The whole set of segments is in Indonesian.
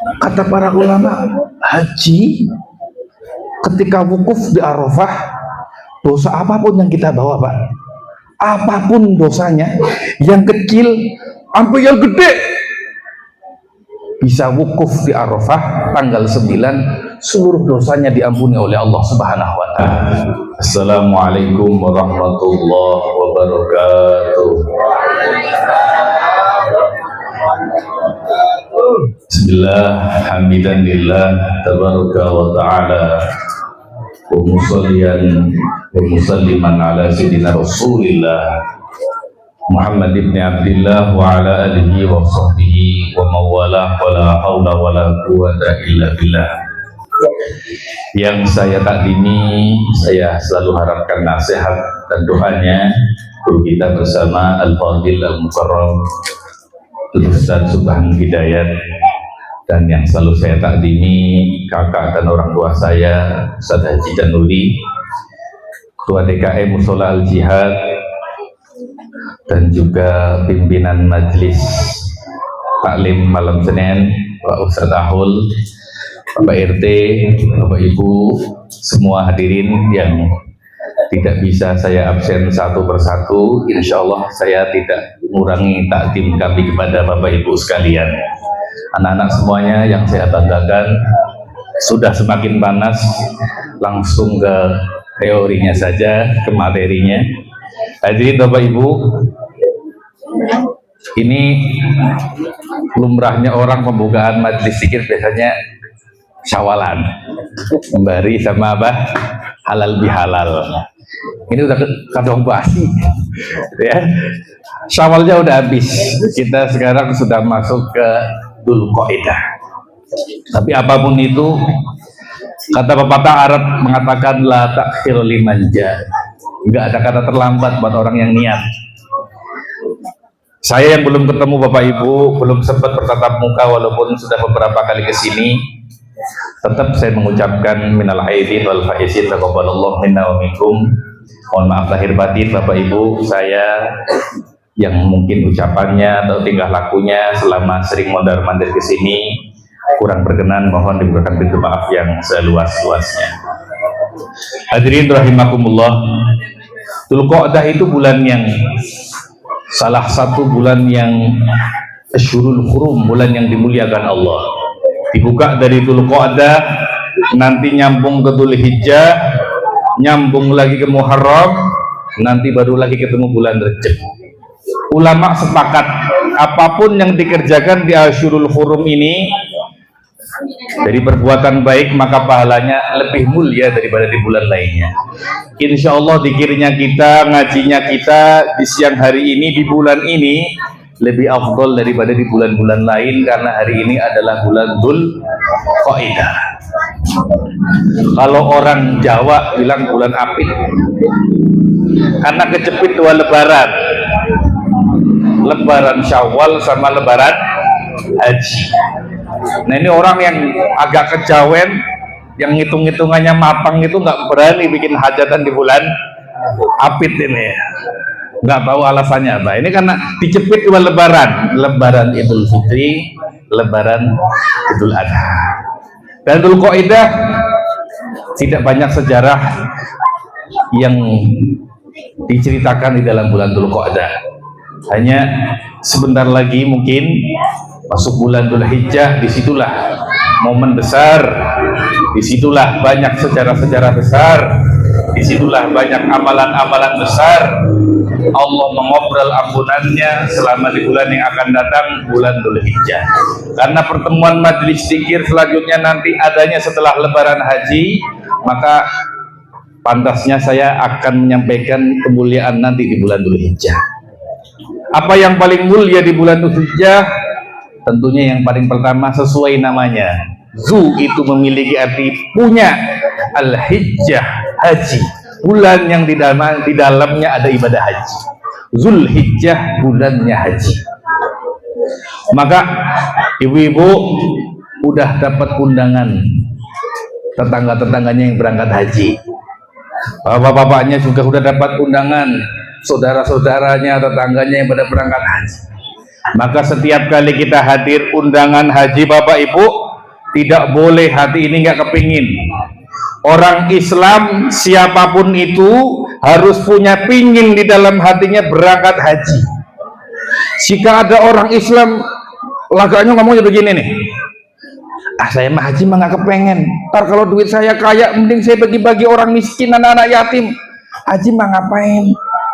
Kata para ulama, haji ketika wukuf di Arafah, dosa apapun yang kita bawa, Pak, apapun dosanya, yang kecil sampai yang gede, bisa wukuf di Arafah tanggal 9, seluruh dosanya diampuni oleh Allah Subhanahu wa Ta'ala. Assalamualaikum warahmatullahi wabarakatuh. Bismillah, hamidan lillah, tabaraka wa ta'ala, wa musalliyan wa musalliman ala sayyidina Rasulillah Muhammad ibn Abdillah wa ala alihi wa sahbihi wa mawalah, wa la hawla wa la quwwata illa billah. Yang saya takdimi, saya selalu harapkan nasihat dan doanya guru kita bersama Al-Fadil Al-Mukarram Ustaz Subhan Hidayat, dan yang selalu saya takdimi kakak dan orang tua saya Ustaz Haji Januri, Ketua DKM Musola Al-Jihad, dan juga pimpinan Majelis Taklim Malam Senin Pak Ustaz Ahul, Bapak RT, Bapak Ibu, semua hadirin yang tidak bisa saya absen satu persatu. Insya Allah saya tidak mengurangi takdim kami kepada Bapak Ibu sekalian. Anak-anak semuanya yang saya banggakan, sudah semakin panas, langsung ke teorinya saja, ke materinya. Hadirin Bapak Ibu, ini lumrahnya orang pembukaan majelis zikir biasanya syawalan, sembari sama apa? Halal bihalal. Ini udah kadang basi, ya. Syawalnya udah habis. Kita sekarang sudah masuk ke Dzulqa'dah. Tapi apapun itu, kata pepatah Arab mengatakan la ta'khir liman ja'. Enggak ada kata terlambat buat orang yang niat. Saya yang belum ketemu Bapak Ibu, belum sempat bertatap muka walaupun sudah beberapa kali ke sini, tetap saya mengucapkan minal aidin wal faizin taqabbalallahu minna wa minkum. Mohon maaf lahir batin Bapak Ibu, saya yang mungkin ucapannya atau tingkah lakunya selama sering mondar-mandir ke sini kurang berkenan, mohon diberikan pintu maaf yang seluas-luasnya. Hadirin rahimakumullah, Dzulqa'dah itu bulan yang salah satu bulan yang Asyhurul Hurum, bulan yang dimuliakan Allah. Dibuka dari Dzulqa'dah, nanti nyambung ke Dzulhijjah, nyambung lagi ke Muharram, nanti baru lagi ketemu bulan Rajab. Ulama sepakat apapun yang dikerjakan di Asyhurul Hurum ini dari perbuatan baik, maka pahalanya lebih mulia daripada di bulan lainnya. Insya Allah dikirnya kita, ngajinya kita di siang hari ini, di bulan ini lebih afdol daripada di bulan-bulan lain, karena hari ini adalah bulan Dzulqa'dah. Kalau orang Jawa bilang bulan apit, karena kecepit dua lebaran, lebaran Syawal sama lebaran haji. Nah ini orang yang agak kejawen, yang hitung-hitungannya matang itu nggak berani bikin hajatan di bulan apit ini, nggak tahu alasannya apa. Ini karena dicepit dua lebaran, lebaran Idul Fitri, lebaran Idul Adha. Dan Dzulqa'dah tidak banyak sejarah yang diceritakan di dalam bulan Dzulqa'dah. Hanya sebentar lagi mungkin masuk bulan Dzulhijjah, disitulah momen besar, disitulah banyak sejarah-sejarah besar, disitulah banyak amalan-amalan besar. Allah mengobrol ampunannya selama di bulan yang akan datang, bulan Dzulhijjah. Karena pertemuan majelis zikir selanjutnya nanti adanya setelah lebaran haji, maka pantasnya saya akan menyampaikan kemuliaan nanti di bulan Dzulhijjah. Apa yang paling mulia di bulan Dzulhijjah? Tentunya yang paling pertama sesuai namanya. Zu itu memiliki arti punya, Al-Hijjah haji, bulan yang di dalamnya ada ibadah haji. Dzulhijjah bulannya haji. Maka ibu-ibu udah dapat undangan tetangga-tetangganya yang berangkat haji, bapak-bapaknya juga sudah dapat undangan, saudara-saudaranya, tetangganya yang pada berangkat haji. Maka setiap kali kita hadir undangan haji Bapak Ibu, Tidak boleh hati ini nggak kepingin. Orang Islam siapapun itu harus punya pingin di dalam hatinya berangkat haji. Jika ada orang Islam lagaknya ngomongnya begini nih, saya mah haji mah nggak kepengen, ntar kalau duit saya kaya mending saya bagi-bagi orang miskin, anak-anak yatim. Haji mah ngapain,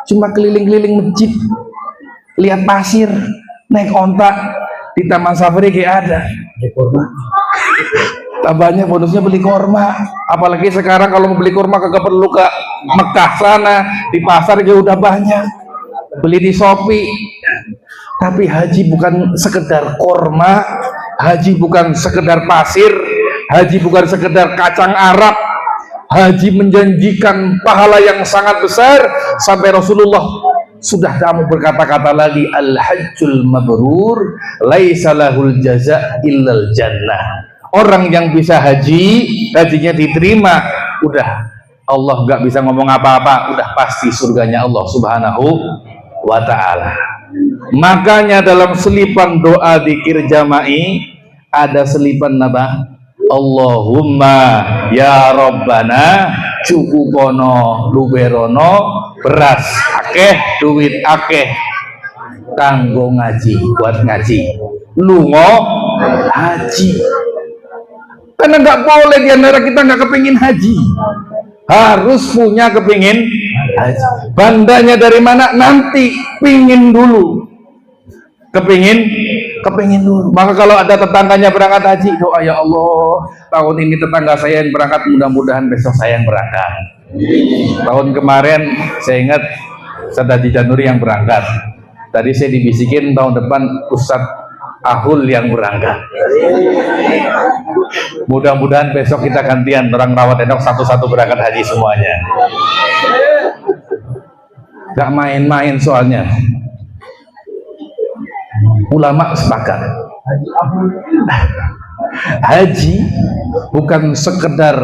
cuma keliling-keliling masjid, lihat pasir, naik onta di Taman Safari kayak ada tambahnya bonusnya beli korma. Apalagi sekarang kalau mau beli korma kagak perlu ke Mekah sana, di pasar juga udah banyak, beli di Shopee. Tapi haji bukan sekedar korma, haji bukan sekedar pasir, haji bukan sekedar kacang Arab. Haji menjanjikan pahala yang sangat besar, sampai Rasulullah sudah kamu berkata-kata lagi, al-hajjul mabrur laisa lahul jaza illal jannah. Orang yang bisa haji, hajinya diterima, udah Allah nggak bisa ngomong apa-apa, udah pasti surganya Allah Subhanahu wa ta'ala. Makanya dalam selipan doa dzikir jama'i ada selipan apa? Allahumma ya Rabbana cukupono luberono beras akeh duit akeh kanggo ngaji, buat ngaji lungo haji. Karena nggak boleh di antara kita nggak kepingin haji, harus punya kepingin haji. Bandanya dari mana? Nanti pingin dulu, kepingin dulu. Maka kalau ada tetangganya berangkat haji, doa ya Allah, tahun ini tetangga saya yang berangkat, mudah-mudahan besok saya yang berangkat. Tahun kemarin saya ingat Ustadz Haji Januri yang berangkat, tadi saya dibisikin tahun depan Ustadz Ahul yang berangkat. Mudah-mudahan besok kita gantian, orang rawat endok satu-satu berangkat haji semuanya. Gak main-main soalnya. Ulama sepakat haji bukan sekedar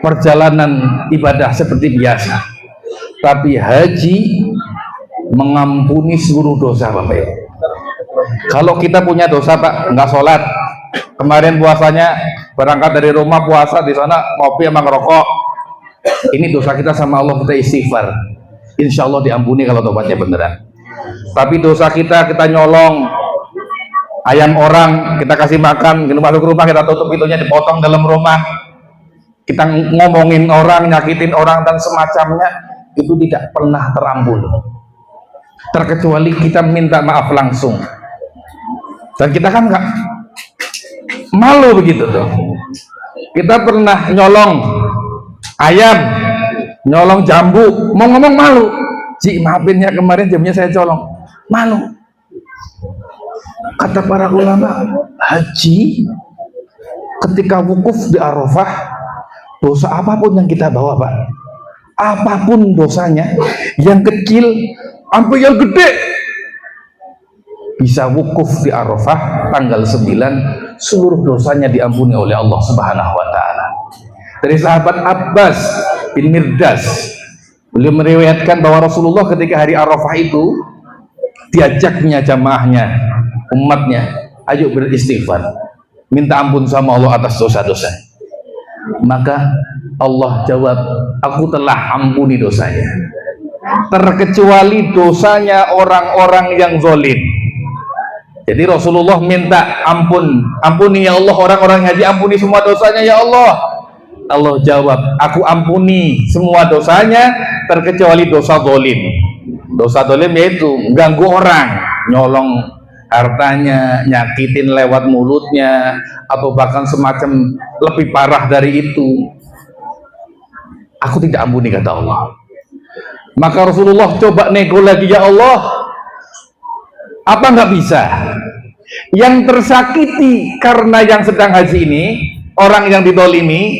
perjalanan ibadah seperti biasa, tapi haji mengampuni seluruh dosa Bapak Ibu. Kalau kita punya dosa Pak, nggak sholat, kemarin puasanya berangkat dari rumah puasa di sana ngopi sama ngerokok, ini dosa kita sama Allah, kita istighfar, insya Allah diampuni kalau tobatnya beneran. Tapi dosa kita nyolong ayam orang, kita kasih makan, kita masuk rumah, kita tutup pintunya, dipotong dalam rumah, kita ngomongin orang, nyakitin orang dan semacamnya, itu tidak pernah terampuni, terkecuali kita minta maaf langsung. Dan kita kan nggak malu begitu tuh. Kita pernah nyolong ayam, nyolong jambu, mau ngomong malu. Ji, maafin ya kemarin jamnya saya colong, malu. Kata para ulama, haji ketika wukuf di Arafah, dosa apapun yang kita bawa Pak, apapun dosanya, yang kecil sampai yang gede, bisa wukuf di Arafah tanggal 9, seluruh dosanya diampuni oleh Allah Subhanahu wa ta'ala. Dari sahabat Abbas bin Mirdas, beliau meriwayatkan bahwa Rasulullah ketika hari Arafah itu diajaknya jamaahnya, umatnya, ayo beristighfar, minta ampun sama Allah atas dosa-dosa. Maka Allah jawab, aku telah ampuni dosanya, terkecuali dosanya orang-orang yang zalim. Jadi Rasulullah minta ampuni ya Allah orang-orang haji, ampuni semua dosanya ya Allah. Allah jawab, aku ampuni semua dosanya terkecuali dosa zalim. Dosa zalim yaitu ganggu orang, nyolong hartanya, nyakitin lewat mulutnya, atau bahkan semacam lebih parah dari itu. Aku tidak ampuni, kata Allah. Maka Rasulullah coba nego lagi, ya Allah, apa nggak bisa? Yang tersakiti karena yang sedang haji ini, orang yang didolimi,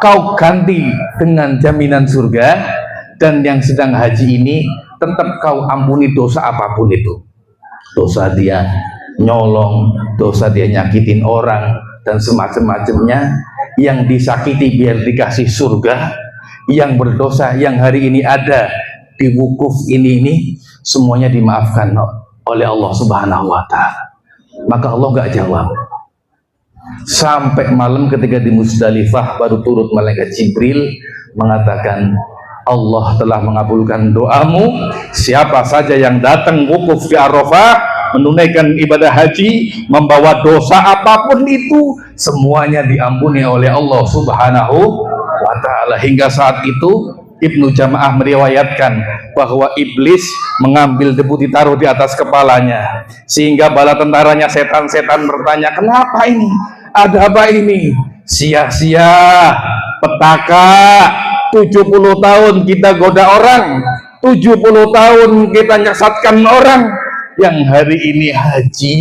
kau ganti dengan jaminan surga, dan yang sedang haji ini tetap kau ampuni dosa apapun itu. Dosa dia nyolong, dosa dia nyakitin orang, dan semacam-macamnya. Yang disakiti biar dikasih surga, yang berdosa yang hari ini ada di wukuf ini semuanya dimaafkan oleh Allah Subhanahu wa ta'ala. Maka Allah nggak jawab. sampai malam ketika di Musdalifah baru turut malaikat Jibril mengatakan, Allah telah mengabulkan doamu. Siapa saja yang datang wukuf di Arafah, menunaikan ibadah haji, membawa dosa apapun itu, semuanya diampuni oleh Allah Subhanahu wa Ta'ala. Hingga saat itu Ibnu Jamaah meriwayatkan bahwa iblis mengambil debu ditaruh di atas kepalanya, sehingga bala tentaranya setan-setan bertanya, kenapa ini? Ada apa ini? Sia-sia, petaka. 70 tahun kita goda orang, 70 tahun kita nyesatkan orang, yang hari ini haji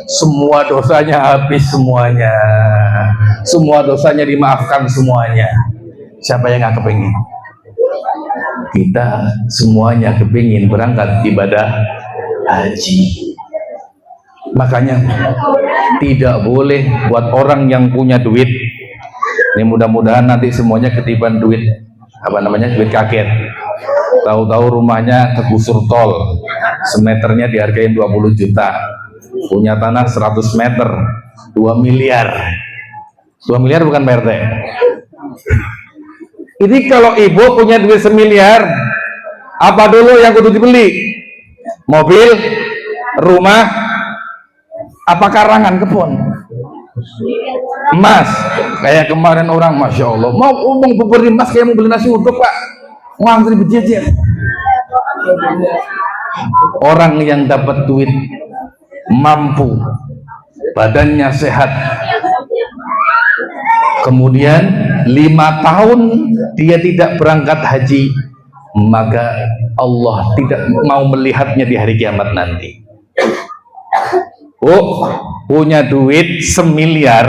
semua dosanya habis semuanya, semua dosanya dimaafkan semuanya. Siapa yang nggak kepingin? Kita semuanya kepingin berangkat ibadah haji. Makanya tidak boleh buat orang yang punya duit, ini mudah-mudahan nanti semuanya ketiban duit, duit kaget. Tahu-tahu rumahnya kegusur tol, semeternya dihargain 20 juta, punya tanah 100 meter, 2 miliar. 2 miliar bukan Pak RT. Ini kalau ibu punya duit 1 miliar, apa dulu yang kudu dibeli? Mobil, rumah, apa karangan kebun? Emas. Kayak kemarin orang, Masya Allah, mau beli emas kayak mau beli nasi uduk Pak, ngantri berjejer. Orang yang dapat duit, mampu, badannya sehat, kemudian 5 tahun dia tidak berangkat haji, maka Allah tidak mau melihatnya di hari kiamat nanti. Oh, punya duit 1 miliar,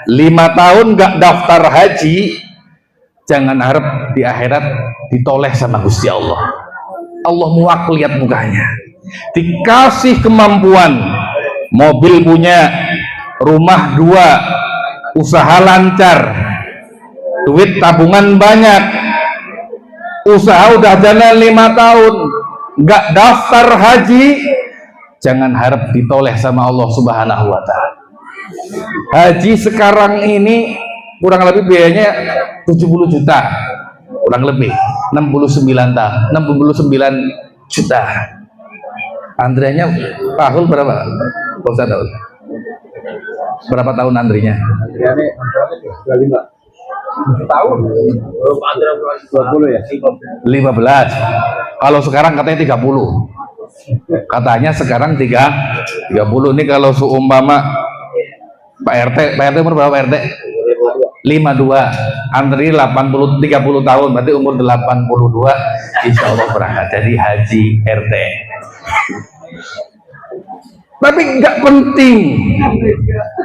5 tahun gak daftar haji, jangan harap di akhirat ditoleh sama Gusti Allah. Allah muak lihat mukanya. Dikasih kemampuan, mobil punya, rumah 2, usaha lancar, duit tabungan banyak, usaha udah jalan 5 tahun, nggak daftar haji, jangan harap ditoleh sama Allah Subhanahu wa Ta'ala. Haji sekarang ini kurang lebih biayanya 70 juta, kurang lebih 69 juta. Antriannya tahun berapa? Berapa tahun antrinya? 25 tahun. 20 ya? 15. Kalau sekarang katanya 30. Katanya sekarang 30. Ini kalau seumpama Pak RT umur berapa Pak RT? 52. Antri 30 tahun, berarti umur 82. Insya Allah berangkat jadi haji RT. Tapi nggak penting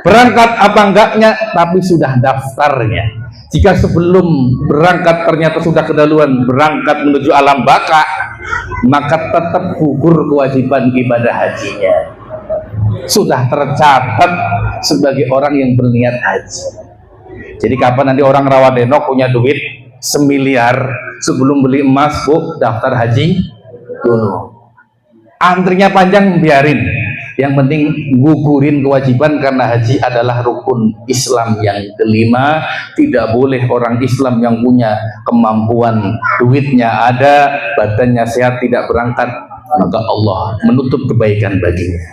berangkat apa enggaknya, tapi sudah daftarnya. Jika sebelum berangkat ternyata sudah kedahuluan berangkat menuju alam baka, maka tetap gugur kewajiban ibadah hajinya. Sudah tercatat sebagai orang yang berniat haji. Jadi kapan nanti orang Rawadeno punya duit 1 miliar, sebelum beli emas, Bu, daftar haji dulu. Antrinya panjang biarin, yang penting gugurin kewajiban, karena haji adalah rukun Islam yang kelima. Tidak boleh orang Islam yang punya kemampuan, duitnya ada, badannya sehat, tidak berangkat, maka Allah menutup kebaikan baginya.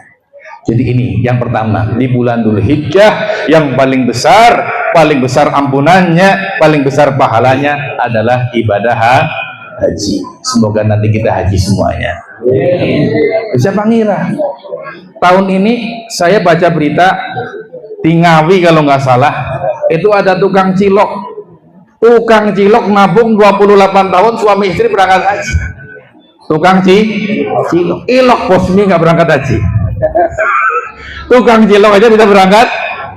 Jadi ini yang pertama, di bulan Dzulhijjah yang paling besar ampunannya, paling besar pahalanya adalah ibadah haji. Semoga nanti kita haji semuanya. Siapa ngira? Tahun ini saya baca berita di Ngawi kalau nggak salah, itu ada tukang cilok. Tukang cilok nabung 28 tahun, suami istri berangkat haji. Tukang cilok, ilok posmi nggak berangkat haji. Tukang cilok aja bisa berangkat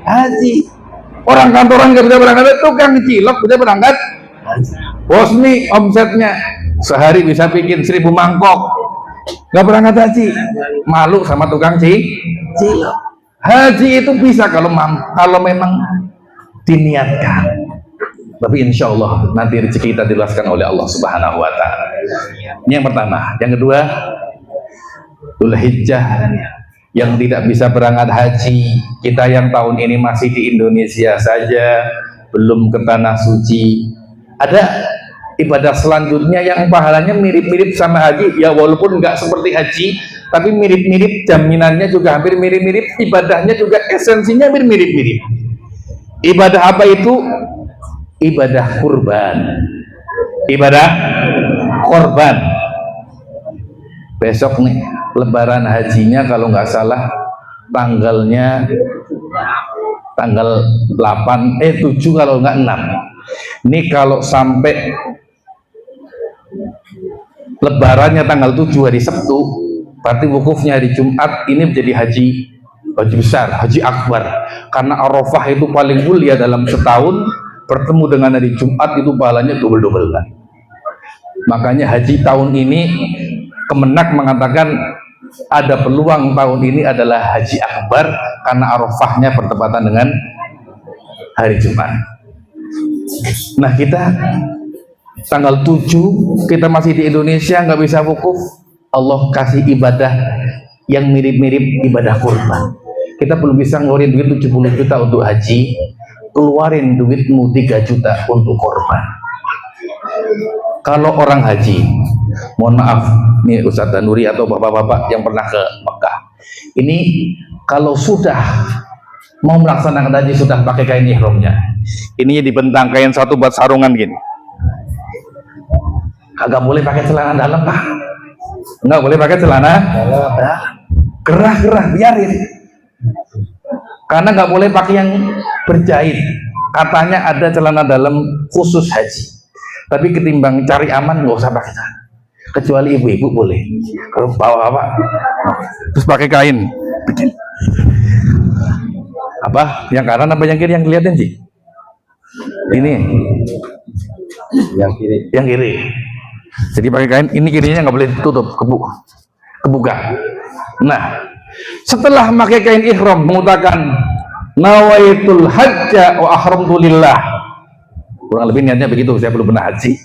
haji. Orang kantoran nggak bisa berangkat, tukang cilok bisa berangkat haji. Posmi omsetnya sehari bisa bikin 1000 mangkok, nggak berangkat haji, malu sama tukang cilok. Haji itu bisa kalau memang diniatkan. Tapi insya Allah nanti rezeki kita dijelaskan oleh Allah Subhanahu wa Ta'ala. Ini yang pertama. Yang kedua, Dzulhijjah yang tidak bisa berangkat haji, kita yang tahun ini masih di Indonesia saja, belum ke tanah suci. Ada ibadah selanjutnya yang pahalanya mirip-mirip sama haji, ya walaupun nggak seperti haji, tapi mirip-mirip, jaminannya juga hampir mirip-mirip, ibadahnya juga esensinya mirip-mirip. Ibadah apa itu? Ibadah kurban. Ibadah korban. Besok nih lebaran hajinya kalau nggak salah tanggalnya tanggal 7 kalau nggak 6. Ini kalau sampai lebarannya tanggal 7 hari Sabtu, berarti wukufnya hari Jumat, ini menjadi haji besar, haji akbar, karena Arafah itu paling mulia dalam setahun, bertemu dengan hari Jumat itu pahalanya double-double kan. Makanya haji tahun ini Kemenak mengatakan ada peluang tahun ini adalah haji akbar karena Arafahnya bertepatan dengan hari Jumat. Nah, kita tanggal 7 kita masih di Indonesia, nggak bisa wukuf, Allah kasih ibadah yang mirip-mirip ibadah kurban. Kita belum bisa ngeluarin duit 70 juta untuk haji, keluarin duitmu 3 juta untuk korban. Kalau orang haji, mohon maaf nih Ustadz Danuri atau bapak-bapak yang pernah ke Mekah, ini kalau sudah mau melaksanakan haji sudah pakai kain ihramnya, ini dibentang kain satu buat sarungan gini, kagak boleh pakai celana dalam Pak, nggak boleh pakai celana gerah-gerah, biarin, karena nggak boleh pakai yang berjahit, katanya ada celana dalam khusus haji. Tapi ketimbang cari aman nggak usah pakai celana, kecuali ibu-ibu boleh. Kalau bawa apa, terus pakai kain. Apa? Yang kanan apa yang kiri yang kelihatan sih? Ini. Yang kiri. Yang kiri. Jadi pakai kain. Ini kirinya nggak boleh ditutup, kebuka. Nah, setelah pakai kain ihram mengatakan nawaitul hajja wa ahramtu lillah. Kurang lebih niatnya begitu, saya belum pernah haji.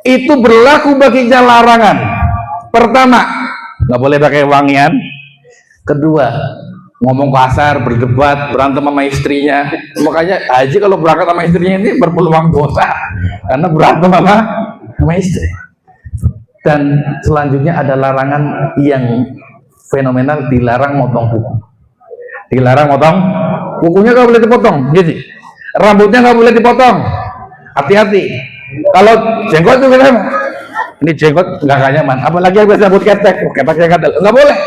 Itu berlaku baginya larangan. Pertama, nggak boleh pakai wangian. Kedua, ngomong kasar, berdebat, berantem sama istrinya. Makanya haji kalau berangkat sama istrinya ini berpeluang dosa, karena berantem sama istri. Dan selanjutnya ada larangan yang fenomenal, dilarang motong kuku. Dilarang motong kukunya, nggak boleh dipotong, gitu. Rambutnya nggak boleh dipotong, hati-hati. Kalau jenggot itu gimana? Ini jenggot nggak nyaman, apalagi yang biasa rambut ketek, keteknya kadal, nggak boleh.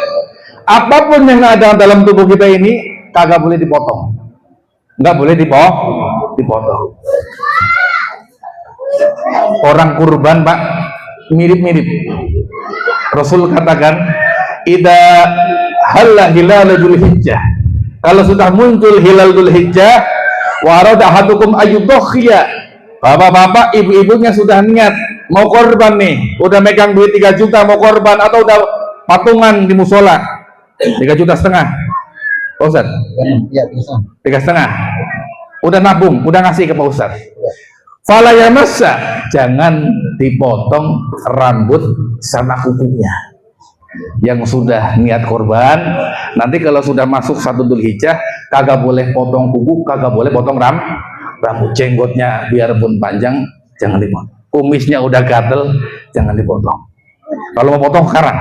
Apapun yang ada dalam tubuh kita ini kagak boleh dipotong, nggak boleh dipotong. Orang kurban Pak mirip-mirip. Rasul katakan, "Idza halla hilal Dzulhijjah." Kalau sudah muncul hilal Dzulhijjah, wa arada ahadukum ayyudhiya, bapak-bapak ibu-ibunya sudah niat mau korban nih, udah megang duit 3 juta mau korban, atau udah patungan di musola 3,5 juta, Pak Ustaz? Iya, 3,5, udah nabung, udah ngasih ke Pak Ustaz. Fala yamassa, jangan dipotong rambut sama kukunya. Yang sudah niat korban, nanti kalau sudah masuk 1 Dzulhijjah kagak boleh potong kuku, kagak boleh potong rambut. Jenggotnya biarpun panjang jangan dipotong, kumisnya udah gatel jangan dipotong. Kalau mau potong sekarang,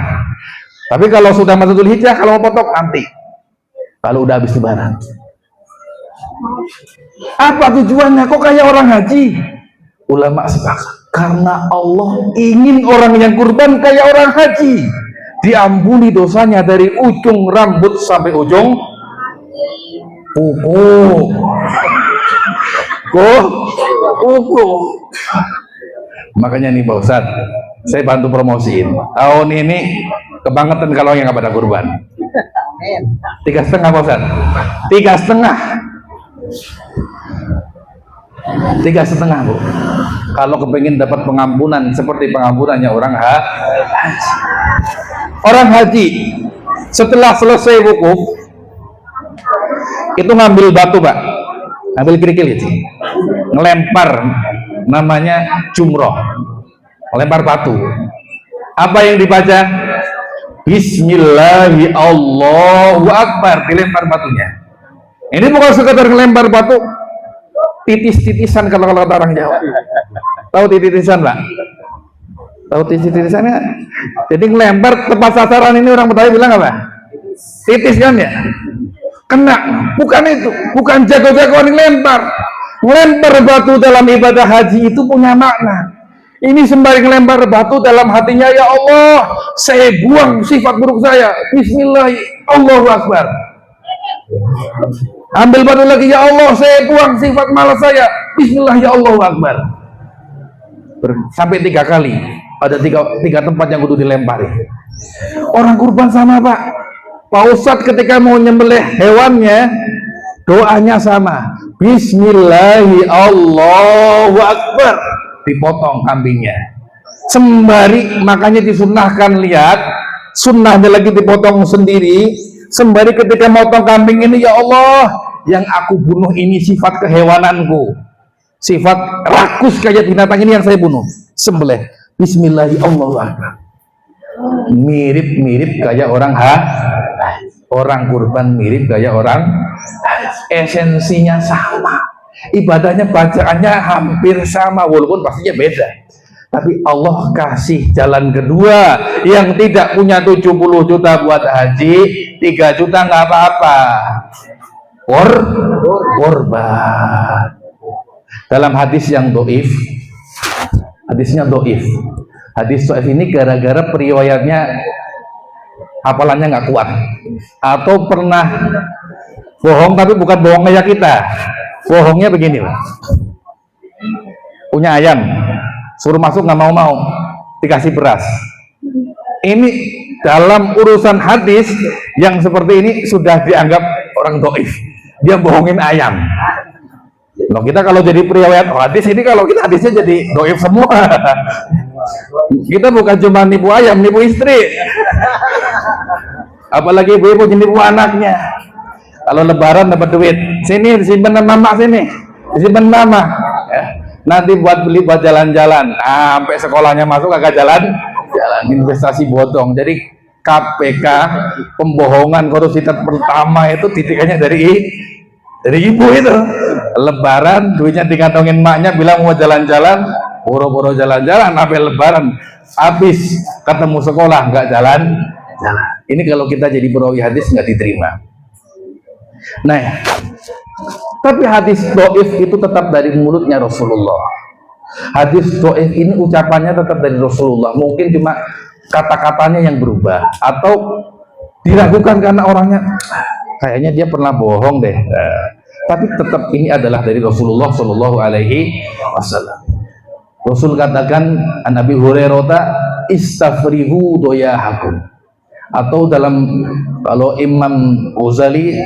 tapi kalau sudah masuk Dzulhijjah, kalau mau potong nanti, kalau udah habis lebaran. Apa tujuannya? Kok kayak orang haji? Ulama sepakat, karena Allah ingin orang yang kurban kayak orang haji, diampuni dosanya dari ujung rambut sampai ujung kuku. Makanya nih Pak Ustadz, saya bantu promosiin. Tahun ini kebangetan kalau yang nggak pada kurban. 3,5 Pak Ustadz, 3,5 Bu. Kalau kepengen dapat pengampunan seperti pengampunannya orang haji. Orang haji setelah selesai wukuf itu ngambil batu Pak, ngambil kerikil gitu, ngelempar, namanya jumroh, melempar batu. Apa yang dibaca? Bismillahi Allahu Akbar, dilempar batunya. Ini bukan sekedar ngelempar batu titis-titisan kalau kata orang Jawa. Tahu titis-titisan, Pak? Tahu titis-titisan nggak? Jadi ngelempar tepat sasaran, ini orang Betawi bilang apa? Titis kan ya? Kena, bukan itu, bukan jago-jagoan ngelempar. Ngelempar batu dalam ibadah haji itu punya makna. Ini sembari ngelempar batu dalam hatinya, ya Allah, saya buang sifat buruk saya. Bismillah, Allahu Akbar. Ambil batu lagi, ya Allah, saya buang sifat malas saya. Bismillah, ya Allahu Akbar. Sampai 3 kali. Ada tiga tempat yang kudu dilempari. Orang kurban sama, Pak. Pak Ustadz ketika mau nyembelih hewannya, doanya sama. Bismillahi Allahu Akbar. Dipotong kambingnya. Sembari, makanya disunnahkan, lihat, sunnahnya lagi dipotong sendiri. Sembari ketika motong kambing ini, ya Allah, yang aku bunuh ini sifat kehewananku. Sifat rakus kayak binatang ini yang saya bunuh. Sembelih. Bismillahi Allahu Akbar. Mirip-mirip kayak orang orang kurban, mirip kayak orang esensinya sama, ibadahnya, bacaannya hampir sama, walaupun pastinya beda. Tapi Allah kasih jalan kedua yang tidak punya 70 juta buat haji, 3 juta nggak apa-apa, korban. Dalam hadis yang doif, hadisnya doif. Hadis doif ini gara-gara periwayatnya hafalannya nggak kuat, atau pernah bohong, tapi bukan bohong kayak kita. Bohongnya begini, punya ayam, suruh masuk nggak mau, dikasih beras. Ini dalam urusan hadis yang seperti ini sudah dianggap orang doif. Dia bohongin ayam. Loh, kita kalau jadi periwayat hadis ini, kalau kita hadisnya jadi doif semua. Kita bukan cuma nipu ayam, nipu istri. Apalagi ibu-ibu nipu anaknya. Kalau lebaran dapat duit, sini disimpan mama, sini disimpan mama. Ya. Nanti buat beli buat jalan-jalan. Sampai sekolahnya masuk agak jalan investasi bodong. Jadi KPK, pembohongan korupsi pertama itu titiknya dari ibu itu. Lebaran duitnya dikantongin maknya, bilang mau jalan-jalan, boro-boro jalan-jalan, sampai lebaran habis ketemu sekolah nggak jalan. Ini kalau kita jadi perawi hadis nggak diterima. Nah, tapi hadis doif itu tetap dari mulutnya Rasulullah. Hadis doif ini ucapannya tetap dari Rasulullah. Mungkin cuma kata-katanya yang berubah, atau diragukan karena orangnya kayaknya dia pernah bohong deh. Tapi tetap ini adalah dari Rasulullah Shallallahu Alaihi Wasallam. Rasul katakan, an Abi Hurairah, istafrihu doyahakum. Atau dalam, kalau Imam Ghazali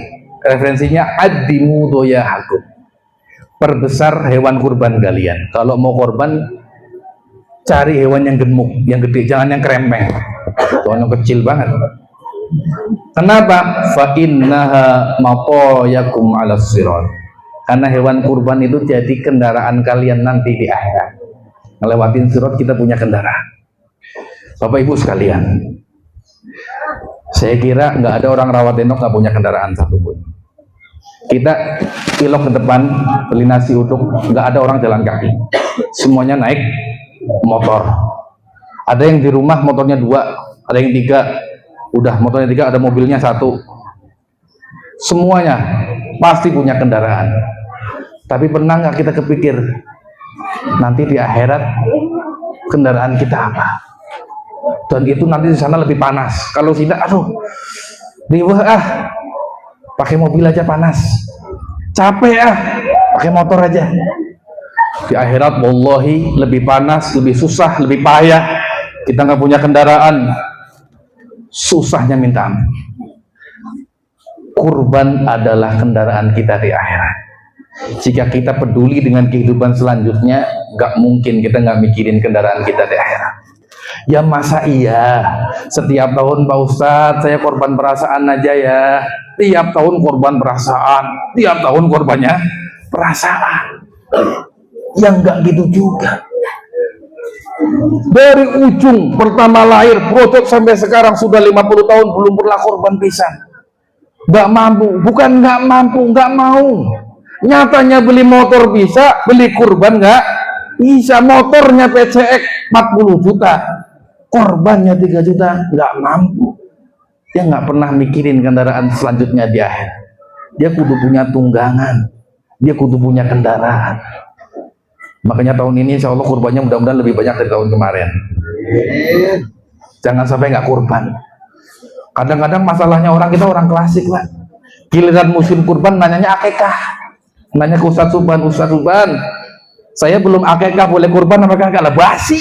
referensinya, addimu doyahakum. Perbesar hewan kurban kalian. Kalau mau korban, cari hewan yang gemuk, yang gede, jangan yang krempeng. Yang kecil banget. Kenapa? Fa innaha maqayakum 'alas sirat. Karena hewan kurban itu jadi kendaraan kalian nanti di akhirat. Ngelewatin sirat kita punya kendaraan. Bapak Ibu sekalian, saya kira nggak ada orang rawat enok nggak punya kendaraan satupun. Kita pilok ke depan, beli nasi uduk, nggak ada orang jalan kaki. Semuanya naik motor. Ada yang di rumah motornya 2, ada yang 3. Udah motornya 3, ada mobilnya 1. Semuanya pasti punya kendaraan. Tapi pernah nggak kita kepikir nanti di akhirat kendaraan kita apa? Dan itu nanti di sana lebih panas. Kalau sini, aduh, riwah pakai mobil aja panas, capek pakai motor aja. Di akhirat wallahi lebih panas, lebih susah, lebih payah. Kita nggak punya kendaraan, susahnya minta ampun. Kurban adalah kendaraan kita di akhirat. Jika kita peduli dengan kehidupan selanjutnya, nggak mungkin kita nggak mikirin kendaraan kita di akhirat. Ya masa iya setiap tahun Pak Ustadz saya korban perasaan aja ya. Tiap tahun korban perasaan, tiap tahun korbannya perasaan. Yang nggak gitu juga. Dari ujung pertama lahir project sampai sekarang sudah 50 tahun belum pernah korban pisan. Nggak mampu, bukan nggak mampu, nggak mau. Nyatanya beli motor bisa, beli kurban nggak bisa. Motornya PCX 40 juta, korbannya 3 juta, nggak mampu. Dia nggak pernah mikirin kendaraan selanjutnya di akhir. Dia kudu punya tunggangan, dia kudu punya kendaraan. Makanya tahun ini insya Allah kurbannya mudah-mudahan lebih banyak dari tahun kemarin. Jangan sampai nggak kurban. Kadang-kadang masalahnya kita orang klasik lah. Giliran musim kurban nanyanya akikah. Nanya ke Ustadz Subhan, saya belum akikah boleh kurban apakah nggak basi?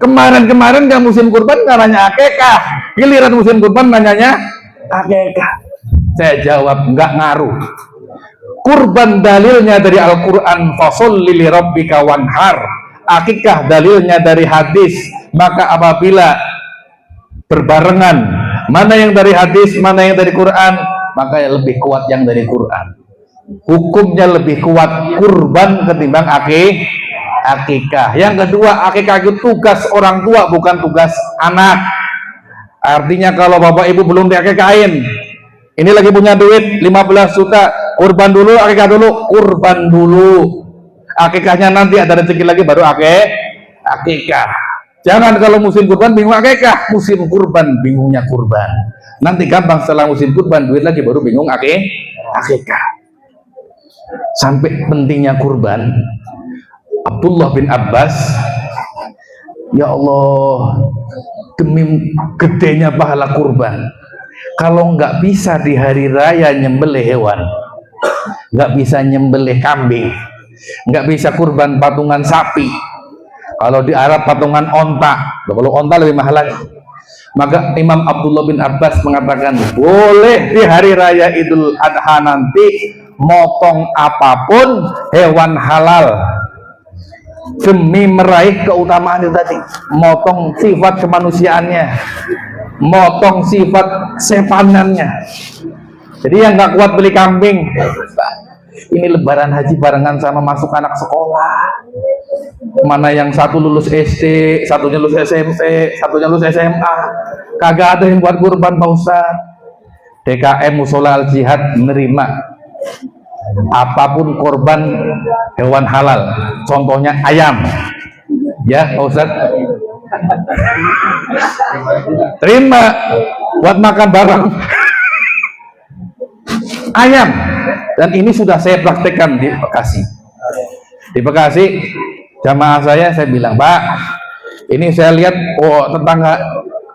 Kemarin-kemarin nggak musim kurban nggak nanya akikah. Giliran musim kurban nanyanya akikah. Saya jawab nggak ngaruh. Kurban dalilnya dari Al-Quran, fasholli li rabbika wanhar. Akikah dalilnya dari hadis. Maka apabila berbarengan, mana yang dari hadis, mana yang dari Quran, maka yang lebih kuat yang dari Quran. Hukumnya lebih kuat kurban ketimbang akikah. Yang kedua, akikah itu tugas orang tua, bukan tugas anak. Artinya kalau bapak ibu belum diakikahin, ini lagi punya duit 15 juta, kurban dulu, akikah dulu, kurban dulu. Akikahnya nanti ada rezeki lagi baru akikah. Jangan kalau musim kurban bingung akikah, musim kurban bingungnya kurban. Nanti gampang setelah musim kurban duit lagi baru bingung akikah. Sampai pentingnya kurban. Abdullah bin Abbas, ya Allah, demi gedenya pahala kurban. Kalau nggak bisa di hari raya nyembelih hewan, nggak bisa nyembelih kambing, nggak bisa kurban patungan sapi. Kalau di Arab patungan onta, kalau onta lebih mahal lagi. Maka Imam Abdullah bin Abbas mengatakan boleh di hari raya Idul Adha nanti motong apapun hewan halal demi meraih keutamaan itu tadi. Motong sifat kemanusiaannya, motong sifat sepanannya. Jadi yang nggak kuat beli kambing, ini lebaran haji barengan sama masuk anak sekolah. Mana yang satu lulus SD, satunya lulus SMP, satunya lulus SMA, kagak ada yang buat kurban Pak Ustaz. DKM Musola Al Jihad menerima apapun korban hewan halal, contohnya ayam, ya Pak Ustaz. Terima buat makan bareng ayam. Dan ini sudah saya praktekkan di Bekasi. Di Bekasi jamaah saya bilang, Pak, ini saya lihat tetangga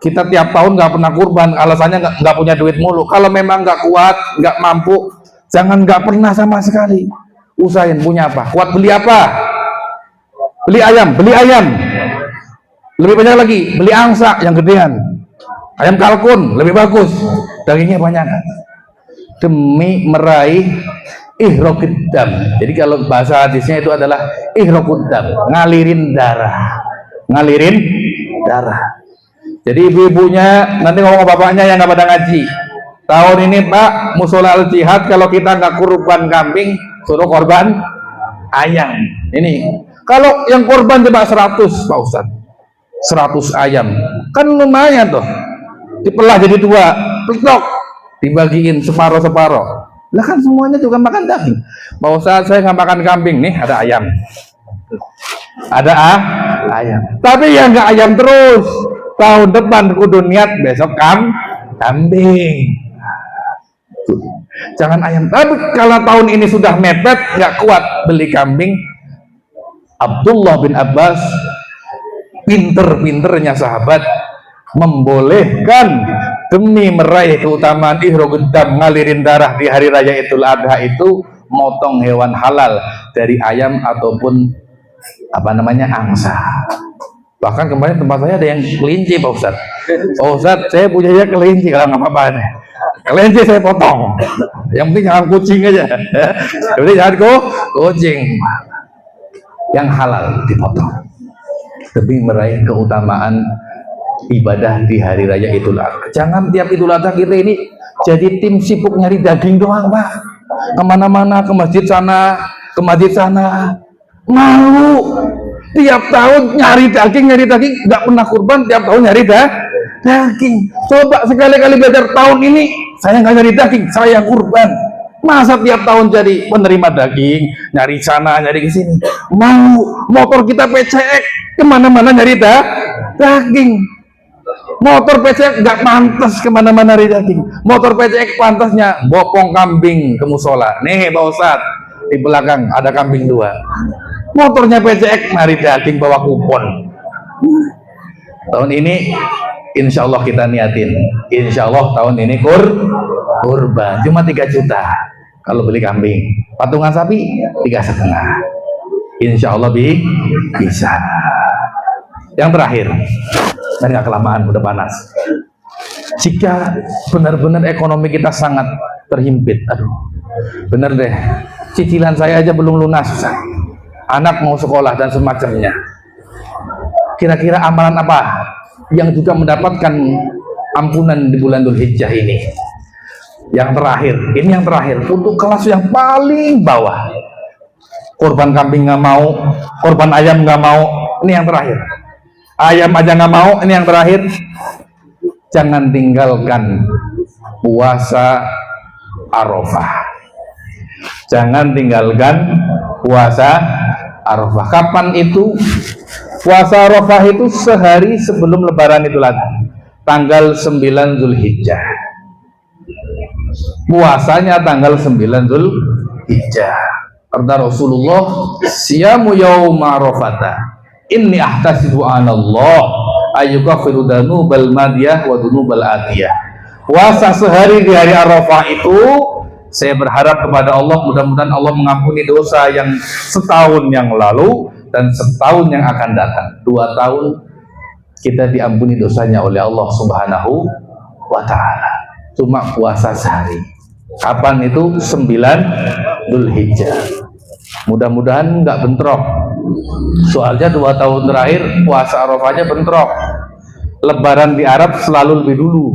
kita tiap tahun nggak pernah kurban, alasannya nggak punya duit mulu. Kalau memang nggak kuat, nggak mampu, jangan nggak pernah sama sekali. Usahain punya apa? Kuat beli apa? Beli ayam, lebih banyak lagi, beli angsa yang gedean, ayam kalkun lebih bagus, dagingnya banyak, demi meraih ihraqud dam. Jadi kalau bahasa hadisnya itu adalah ihraqud dam, ngalirin darah. Jadi ibu-ibunya nanti ngomong ke bapaknya yang nggak pada ngaji, tahun ini Pak Musola Al Jihad kalau kita nggak kurban kambing suruh korban ayam. Ini kalau yang korban coba 100 Pak Ustadz, 100 ayam kan lumayan tuh, dipelah jadi 2, pletok, dibagiin separoh. Lah kan semuanya juga makan daging. Pak Ustadz saya nggak makan kambing, nih ada ayam, ayam. Tapi ya nggak ayam terus, tahun depan kudu niat besok kambing. Jangan ayam. Tapi kalau tahun ini sudah mepet nggak kuat beli kambing, Abdullah bin Abbas pinter-pinternya sahabat membolehkan demi meraih keutamaan ihraqud dam, ngalirin darah di hari raya Idul Adha itu, motong hewan halal dari ayam ataupun angsa. Bahkan kemarin tempat saya ada yang kelinci Pak Ustadz. Pak Ustadz saya punya kelinci, kalau nggak apa-apa nih, kelinci saya potong, yang penting jangan kucing aja. Yang penting jangan kucing, yang halal dipotong demi meraih keutamaan ibadah di hari raya Idul Adha. Jangan tiap Idul Adha kita ini jadi tim sibuk nyari daging doang Pak, kemana-mana, ke masjid sana, malu. Tiap tahun nyari daging, nggak pernah kurban, tiap tahun nyari daging. Coba sekali-kali belajar tahun ini, saya nggak nyari daging, saya kurban. Masa tiap tahun jadi penerima daging, nyari sana, nyari ke sini. Mau motor kita PCX, kemana-mana nyari daging. Motor PCX nggak pantas kemana-mana nyari daging. Motor PCX pantasnya bopong kambing ke musola. Nih Pak Ustadz, di belakang ada kambing 2. Motornya PCX nyari daging bawa kupon. Tahun ini insya Allah kita niatin, insya Allah tahun ini kurban cuma 3 juta kalau beli kambing. Patungan sapi 3,5. Insya Allah bisa. Yang terakhir, dan nggak kelamaan, udah panas. Jika benar-benar ekonomi kita sangat terhimpit, aduh, bener deh, cicilan saya aja belum lunas, anak mau sekolah dan semacamnya. Kira-kira amalan apa yang juga mendapatkan ampunan di bulan Dzulhijjah ini? Yang terakhir, ini yang terakhir untuk kelas yang paling bawah. Korban kambing nggak mau, korban ayam nggak mau, ini yang terakhir. Ayam aja nggak mau, ini yang terakhir. Jangan tinggalkan puasa Arafah. Jangan tinggalkan puasa Arafah. Kapan itu? Puasa Arafah itu sehari sebelum Lebaran itu lagi, tanggal 9 Dzulhijjah. Puasanya tanggal 9 Dzulhijjah. Kata Rasulullah, siyamu yauma Arafata inni ahtasibu 'ala Allah ayyukaffiru dzunubal madiyah wa dzunubal atiyah. Puasa sehari di hari Arafah itu saya berharap kepada Allah, mudah-mudahan Allah mengampuni dosa yang setahun yang lalu dan setahun yang akan datang. 2 tahun kita diampuni dosanya oleh Allah Subhanahu wa ta'ala. Cuma puasa sehari. Kapan itu? 9 Dzulhijjah. Mudah-mudahan nggak bentrok. Soalnya 2 tahun terakhir puasa Arafahnya bentrok. Lebaran di Arab selalu lebih dulu,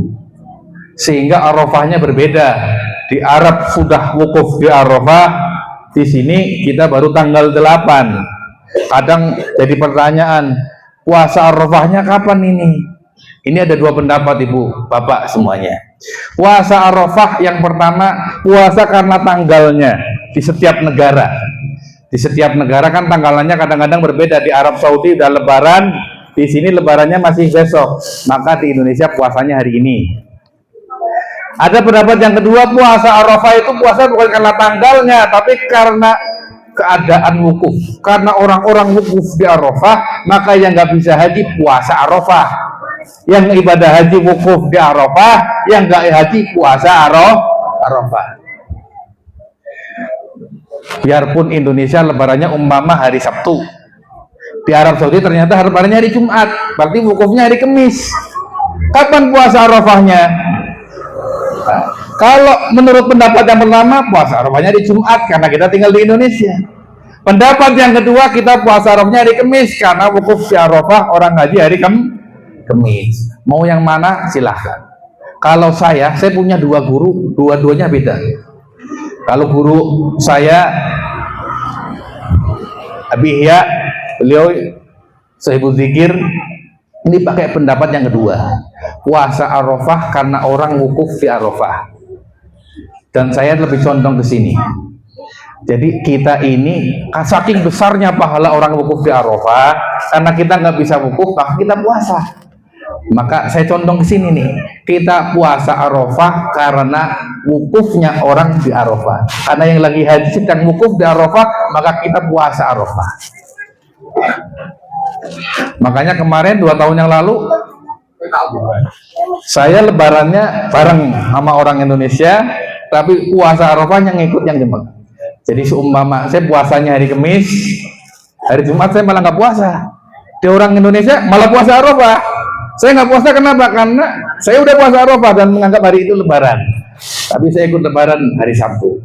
sehingga Arafahnya berbeda. Di Arab sudah wukuf di Arafah, di sini kita baru tanggal 8. Kadang jadi pertanyaan, puasa Arafahnya kapan ini? Ini ada 2 pendapat Ibu, Bapak semuanya. Puasa Arafah yang pertama, puasa karena tanggalnya di setiap negara. Di setiap negara kan tanggalannya kadang-kadang berbeda. Di Arab Saudi udah Lebaran, di sini Lebarannya masih besok. Maka di Indonesia puasanya hari ini. Ada pendapat yang kedua, puasa Arafah itu puasa bukan karena tanggalnya, tapi karena keadaan wukuf. Karena orang-orang wukuf di Arafah, maka yang nggak bisa haji puasa Arafah. Yang ibadah haji wukuf di Arafah, yang nggak haji puasa Arafah. Biarpun Indonesia lebarannya umpama hari Sabtu, di Arab Saudi ternyata lebarannya hari Jumat, berarti wukufnya hari Kamis. Kapan puasa Arafahnya? Nah, kalau menurut pendapat yang pertama, puasa Arafahnya di Jumat karena kita tinggal di Indonesia. Pendapat yang kedua, kita puasa Arafahnya hari Kamis karena wukuf di Arafah orang haji hari Kamis. Mau yang mana silahkan. Kalau saya punya 2 guru, dua-duanya beda. Kalau guru saya Abi Ihya, beliau Sahibul Zikir, ini pakai pendapat yang kedua, puasa Arafah karena orang wukuf di Arafah. Dan saya lebih condong ke sini. Jadi kita ini saking besarnya pahala orang wukuf di Arafah, karena kita nggak bisa wukuf, maka kita puasa. Maka saya condong ke sini nih, kita puasa Arafah karena wukufnya orang di Arafah. Karena yang lagi haji sedang wukuf di Arafah, maka kita puasa Arafah. Makanya kemarin 2 tahun yang lalu saya lebarannya bareng sama orang Indonesia, tapi puasa Arafahnya ngikut yang Jepang. Jadi seumpama saya puasanya hari Kamis, hari Jumat saya malah nggak puasa. Di orang Indonesia malah puasa Arafah. Saya nggak puasa kenapa? Karena saya udah puasa Arafah dan menganggap hari itu Lebaran. Tapi saya ikut Lebaran hari Sabtu.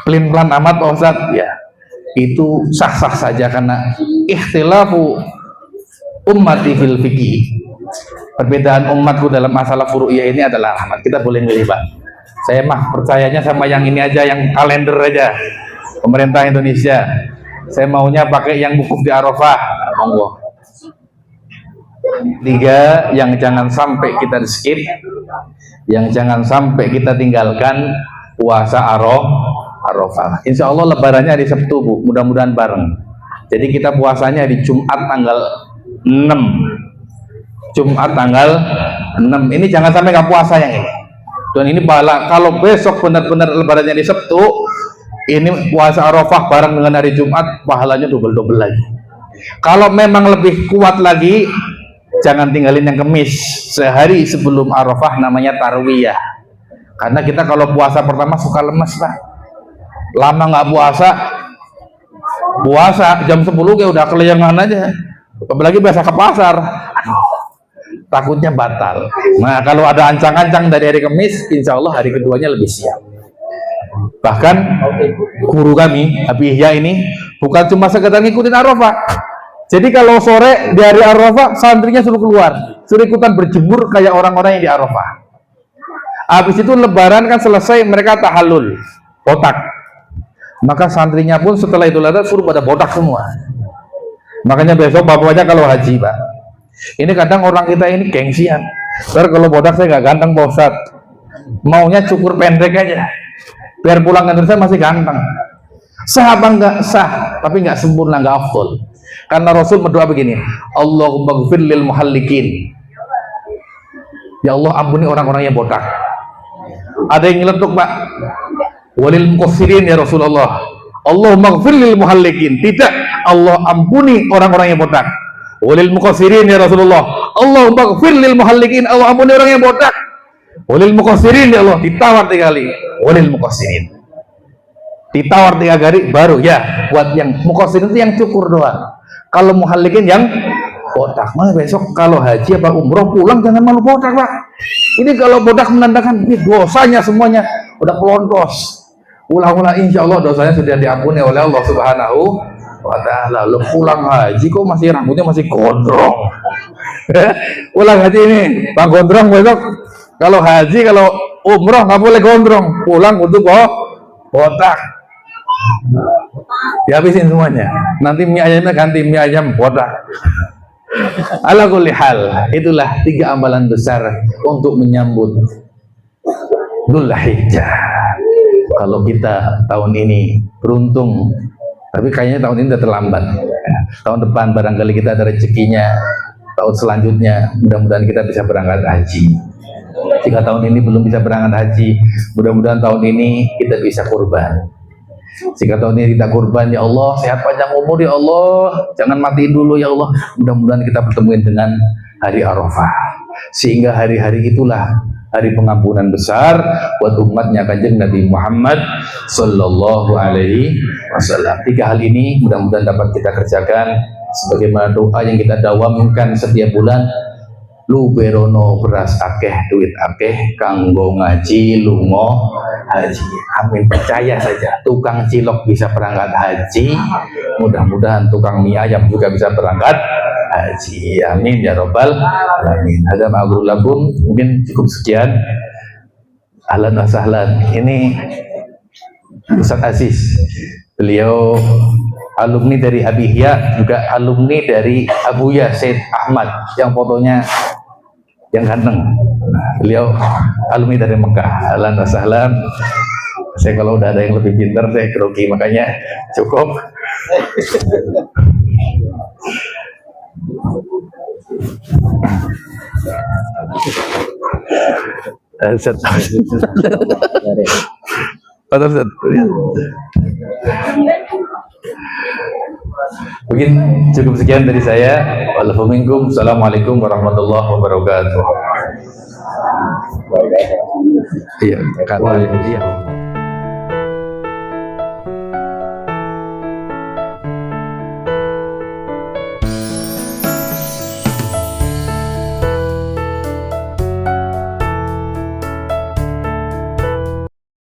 Pelin-pelan amat Pak Ustadz, ya itu sah-sah saja karena ikhtilafu ummati fil fikih. Perbedaan umatku dalam masalah furu'iyah ini adalah rahmat. Kita boleh milih Pak. Saya mah percayanya sama yang ini aja, yang kalender aja. Pemerintah Indonesia. Saya maunya pakai yang wukuf di Arafah. Monggo. 3, yang jangan sampai kita skip, yang jangan sampai kita tinggalkan puasa Arafah. Insya Allah lebarannya hari Sabtu, Bu. Mudah-mudahan bareng. Jadi kita puasanya di Jumat tanggal 6. Jumat tanggal 6. Ini jangan sampai nggak puasa yang ini. Dan ini pahala. Kalau besok benar-benar lebarannya di Sabtu, ini puasa Arafah bareng dengan hari Jumat, pahalanya double-double lagi. Kalau memang lebih kuat lagi, jangan tinggalin yang Kemis. Sehari sebelum Arafah namanya tarwiyah. Karena kita kalau puasa pertama suka lemes, Pak. Lama nggak puasa jam 10 kayak udah kelayangan aja. Apalagi biasa ke pasar. Aduh, takutnya batal. Nah, kalau ada ancang-ancang dari hari Kemis, insya Allah hari keduanya lebih siap. Bahkan guru kami, Abi Ihya ini bukan cuma sekedar ngikutin Arafah. Jadi kalau sore di hari Arafah, santrinya suruh keluar, suruh ikutan berjemur kayak orang-orang yang di Arafah. Habis itu lebaran kan selesai, mereka tahallul, botak. Maka santrinya pun setelah Idul Adha suruh pada botak semua. Makanya besok bapaknya kalau haji, Pak. Ini kadang orang kita ini gengsian. Kalau botak saya nggak ganteng, Pak Ustadz. Maunya cukur pendek aja. Biar pulang ke Indonesia masih ganteng. Sah apa enggak? Sah, tapi nggak sempurna, nggak afdol. Karena Rasul berdoa begini, Allahumma ghfir lil muhallikin. Ya Allah, ampuni orang-orang yang botak. Ada yang nyeletuk, Pak. Walil muqassirin ya Rasulullah. Allahumma ghfir lil muhallikin. Tidak, Allah ampuni orang-orang yang botak. Walil muqassirin ya Rasulullah. Allahumma ghfir lil muhallikin. Allah ampuni orang yang botak. Walil muqassirin ya Allah. Ditawar 3 kali. Walil muqassirin. Ditawar 3 kali baru ya. Buat yang muqassirin itu yang cukur doang. Kalau muhallikin yang botak. Mana besok kalau haji apa umroh pulang jangan malu botak, Pak. Ini kalau botak menandakan ini dosanya semuanya udah pelontos. Ulang-ulang insya Allah dosanya sudah diampuni oleh Allah Subhanahu wa Ta'ala. Lu pulang haji kok masih rambutnya masih gondrong. Pulang haji ini Bang gondrong besok. Kalau haji kalau umroh nggak boleh gondrong. Pulang untuk botak. Dihabisin semuanya. Nanti mie ayamnya ganti mie ayam botak. Ala kulli hal, itulah 3 amalan besar untuk menyambut Dzulhijjah. Kalau kita tahun ini beruntung, tapi kayaknya tahun ini udah terlambat. Tahun depan barangkali kita ada rezekinya. Tahun selanjutnya mudah-mudahan kita bisa berangkat haji. Jika tahun ini belum bisa berangkat haji, mudah-mudahan tahun ini kita bisa kurban. Jika tahun ini kita kurban, ya Allah, sehat panjang umur ya Allah, jangan matiin dulu ya Allah. Mudah-mudahan kita bertemu dengan hari Arafah, sehingga hari-hari itulah hari pengampunan besar buat umatnya Kanjeng Nabi Muhammad Sallallahu Alaihi Wasallam. 3 hal ini mudah-mudahan dapat kita kerjakan sebagaimana doa yang kita dawamkan setiap bulan. Lu berono beras akeh duit akeh kanggo ngaji lungo haji. Amin, percaya saja tukang cilok bisa berangkat haji, mudah-mudahan tukang mie ayam juga bisa berangkat haji. Amin ya robbal alamin. Ada ma'ruf lakum, mungkin cukup sekian. Ahlan wa sahlan. Ini Ustaz Aziz, beliau alumni dari Abi Ihya, juga alumni dari Abuya Said Ahmad yang fotonya yang ganteng. Beliau alumni dari Mekah. Ahlan wa sahlan. Saya kalau udah ada yang lebih pintar saya grogi, makanya cukup. Mungkin cukup sekian dari saya. Assalamualaikum warahmatullahi wabarakatuh. Iya, karena